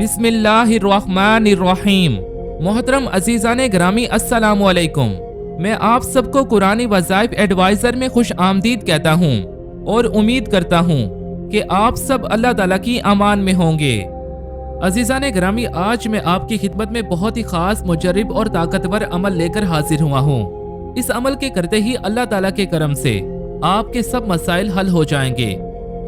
बिस्मिल्लाहिर्रहमानिर्रहीम। मोहतरम अजीज़ान ग्रामी अस्सलामु अलैकुम। मैं आप सबको कुरानी वज़ाइफ एडवाइज़र में खुश आमदीद कहता हूँ और उम्मीद करता हूँ कि आप सब अल्लाह ताला की अमान में होंगे। अजीज़ान ग्रामी, आज मैं आपकी खिदमत में बहुत ही ख़ास, मुजर्रिब और ताकतवर अमल लेकर हाजिर हुआ हूँ। इस अमल के करते ही अल्लाह ताला के करम से आपके सब मसाइल हल हो जाएंगे,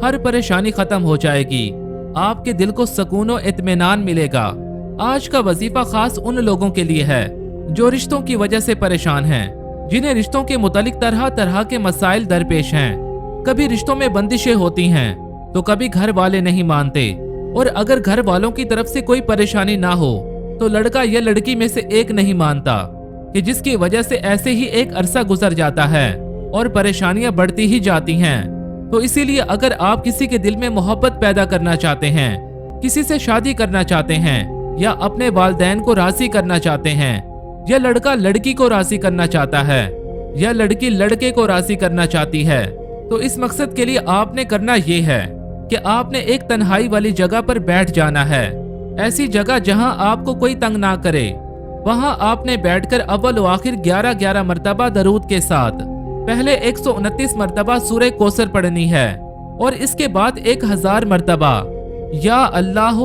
हर परेशानी ख़त्म हो जाएगी, आपके दिल को सुकून और इत्मीनान मिलेगा। आज का वजीफा खास उन लोगों के लिए है जो रिश्तों की वजह से परेशान हैं, जिन्हें रिश्तों के मुतालिक तरह तरह के मसाइल दरपेश हैं। कभी रिश्तों में बंदिशें होती हैं तो कभी घर वाले नहीं मानते, और अगर घर वालों की तरफ से कोई परेशानी ना हो तो लड़का या लड़की में से एक नहीं मानता, कि जिसकी वजह से ऐसे ही एक अरसा गुजर जाता है और परेशानियां बढ़ती ही जाती हैं। तो इसीलिए अगर आप किसी के दिल में मोहब्बत पैदा करना चाहते हैं, किसी से शादी करना चाहते हैं, या अपने वालिदैन को राजी करना चाहते हैं, या लड़का लड़की को राजी करना चाहता है, या लड़की लड़के को राजी करना चाहती है, तो इस मकसद के लिए आपने करना ये है कि आपने एक तन्हाई वाली जगह पर बैठ जाना है। ऐसी जगह जहां आपको कोई तंग ना करे। वहां आपने बैठकर अव्वल व आखिर 11-11 मरतबा दरूद के साथ पहले 129 मरतबा सूरह कौसर पढ़नी है, और इसके बाद 1000 मरतबा या अल्लाह,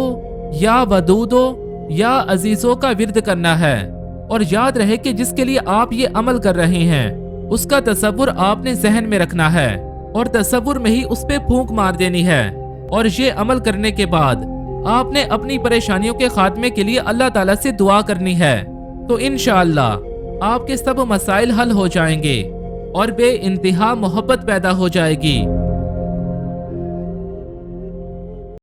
या वदूदो, या अजीजों का विर्द करना है। और याद रहे कि जिसके लिए आप ये अमल कर रहे हैं उसका तसव्वुर आपने जहन में रखना है, और तसव्वुर में ही उस पे फूंक मार देनी है। और ये अमल करने के बाद आपने अपनी परेशानियों के खात्मे के लिए अल्लाह ताला से दुआ करनी है। तो इंशाअल्लाह आपके सब मसाइल हल हो जाएंगे और बे इंतहा मोहब्बत पैदा हो जाएगी।